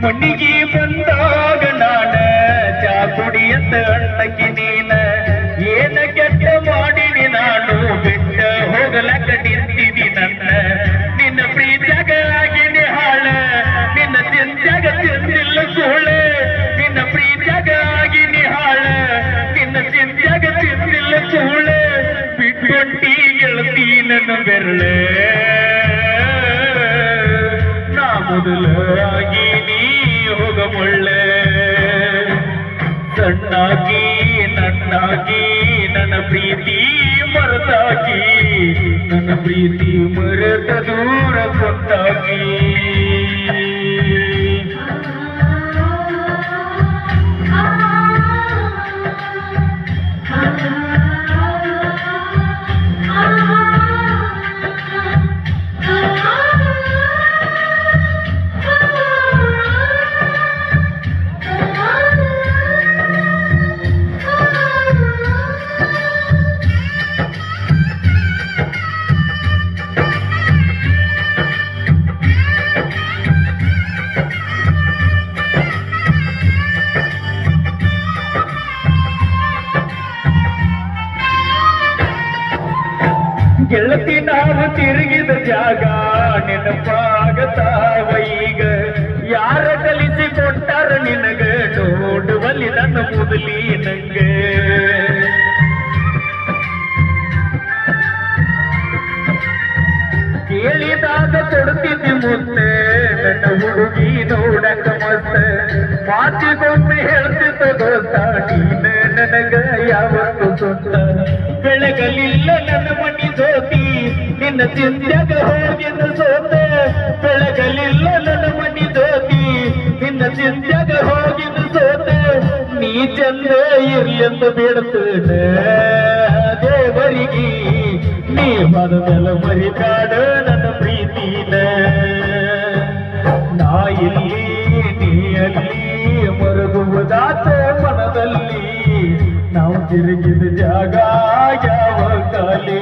ಮಣ್ಣಿಗೆ ಬಂದಾಗ ನಾನ ಚಾ ಕುಡಿಯತ್ತ ಅಣ್ಣಕ್ಕಿ ನೀನ ಏನ ಕೆಟ್ಟ ಮಾಡಿನಿ ನಾನು ಬಿಟ್ಟ ಹೋಗಲಕ್ಕ ನಿಂತಿದಿ ನನ್ನ ನಿನ್ನ ಪ್ರೀತಿಯಾಗ ಆಗಿನಿ ಹಾಳ ನಿನ್ನ ಚಿಂತ್ಯಾಗ ತಿಂದಿಲ್ಲ ಸೋಳ ನಿನ್ನ ಪ್ರೀತಿಯಾಗ ಆಗಿನಿ ಹಾಳ ನಿನ್ನ ಚಿಂತ್ಯಾಗ ತಿಂದಿಲ್ಲ ಸೋಳ ಬಿಟ್ಕೊಂಡಿ ಗೆಳತಿ ನನ್ನ ಬೆರಳೆ ನಾ ಮೊದಲಾಗಿ ನೀ ಹೋಗಬಳ್ಳೆ ಸಣ್ಣಾಗಿ ನನ್ನಾಗಿ ನನ್ನ ಪ್ರೀತಿ ಮರೆತಾಗಿ ನನ್ನ ಪ್ರೀತಿ ಮರೆತ ದೂರ ಕೊಟ್ಟಾಗಿ ಗೆಳತಿ ನಾವು ತಿರುಗಿದ ಜಾಗ ನೆನಪಾಗತಾವ ಈಗ ಯಾರ ಕಲಿಸಿ ಕೊಟ್ಟಾರ ನಿನಗ ನೋಡುವಲ್ಲಿ ನನ್ನ ಮೊದಲಿ ನಂಗೆ ಕೇಳಿದಾಗ ಕೊಡ್ತಿದ್ದಿ ಮುತ್ತೆ ನನ್ನ ಹುಡುಗಿ ನೋಡಕ ಮಸ್ತ ಮಾತಿಗೊಮ್ಮೆ ಹೇಳ್ತಿದ್ದ ದೋಸ್ತ ನೀನ ನನಗ ಯಾವತ್ತು ಸ್ವಂತ ಬೆಳಗಲಿಲ್ಲ ನನ್ನ ಮನಿ ಸೋತಿ ನಿನ್ನ ಚಿಂತ್ಯಾಗ ಹೋಗಿದ ಸೋತ ಬೆಳಗಲಿಲ್ಲ ನನ್ನ ಮನಿ ಸೋತಿ ನಿನ್ನ ಚಿಂತ್ಯಾಗ ಹೋಗಿದ ಸೋತ ನೀ ಚಂದ ಇರ್ಲೆಂದು ಬೇಡ್ತೇನ ದೇವರಿಗೆ ನೀ ಮನದೆಲ್ಲ ಮರಿಕಾಡ ನನ್ನ ಪ್ರೀತಿನ ನಾ ಇಲ್ಲಿ ನೀ ಅಲ್ಲಿ ಮರಗುವುದಾತ ಮನದಲ್ಲಿ ನಾವು ತಿರುಗಿದ ಜಾಗ ಯಾವ ಕಾಲಿ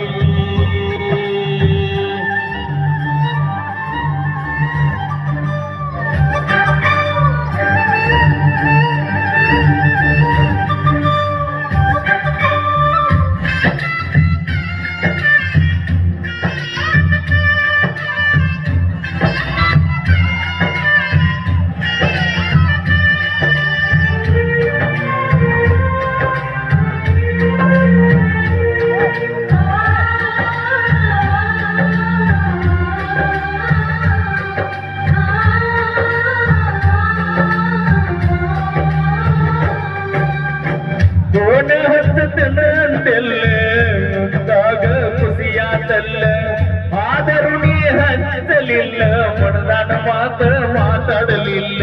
ಅಂದಾಗ ಖುಷಿಯಾತಲ್ಲ ಆದರೂ ನೀ ಹಂಚಲಿಲ್ಲ ಮನದಾನ ಮಾತಾಡಲಿಲ್ಲ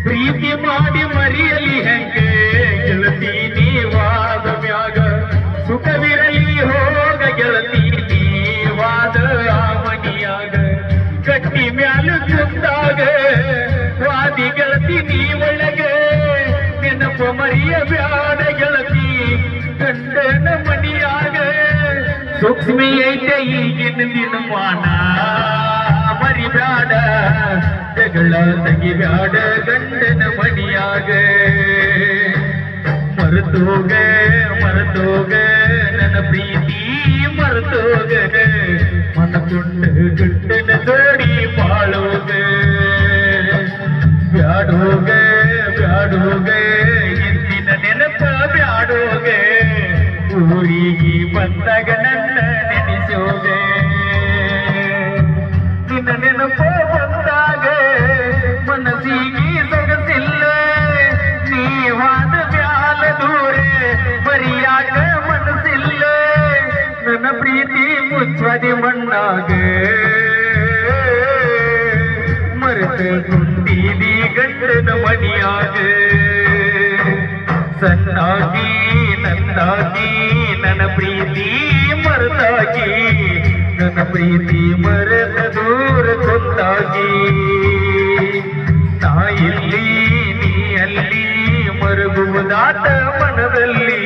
ಪ್ರೀತಿ ಮಾಡಿ ಮರೆಯಲಿ ಹೆಂಗೆ ಗೆಳತಿ ನೀವಾದ ಮ್ಯಾಗ ಸುಖವಿರಲಿ ಹೋಗ ಗೆಳತಿ ನೀವಾದ ಆ ಮನಿಯಾಗ ಕಟ್ಟಿ ಮ್ಯಾಲ ಕುಂತಾಗ ವಾದಿ ಗೆಳತಿ ನೀ ಒಳಗೆ ನೆನಪ ಮರಿಯ ಬ್ಯಾಡ ಗೆಳತಿ ಗಂಡನ ಮನಿಯಾಗ ಸೂಕ್ಷ್ಮಿ ಐತೆ ಈಗಿನ ದಿನಮಾನ ಮರಿಬ್ಯಾಡ ಜಗಳ ತೆಗಿಬ್ಯಾಡ ಗಂಡನ ಮನಿಯಾಗ ಮರೆತೋಗ ನನ್ನ ಪ್ರೀತಿ ಮರೆತೋಗ ಮನಕೊಂಡ ಗಂಡನ ಜೋಡಿ ಬಾಳೋಗ ಬ್ಯಾಡೋಗ ಇಂದಿನ ನೆನಪ ಬ್ಯಾಡೋಗ ಊರಿಗೆ ಬಂದಾಗ ನನ್ನ ನೆನೆಸೋಗ ನಿನ್ನ ನೆನಪ ಬಂದಾಗ ಮನಸ್ಸಿಗೆ ಸೊಗಸಿಲ್ಲ ನೀವಾದ ಬ್ಯಾಲ ದೂರೆ ಬರಿಯಾಗ ಮನಸ್ಸಿಲ್ಲ ನನ್ನ ಪ್ರೀತಿ ಮುಚ್ಚದೆ ಮಣ್ಣಾಗ ಮರೆತ ಕುಂತೀಲಿ ಗಂಡನ ಮನಿಯಾಗ ಸಣ್ಣಾಗಿ ನನ್ನಾಗಿ ನನ್ನ ಪ್ರೀತಿ ಮರೆತಾಗಿ ನನ್ನ ಪ್ರೀತಿ ಮರೆತ ದೂರ ಕೊಂದಾಗಿ ನಾ ಇಲ್ಲಿ ನೀ ಅಲ್ಲಿ ಮರಗುವುದಾತ ಮನದಲ್ಲಿ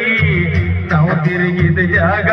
ನಾವು ತಿರುಗಿದ ಜಾಗ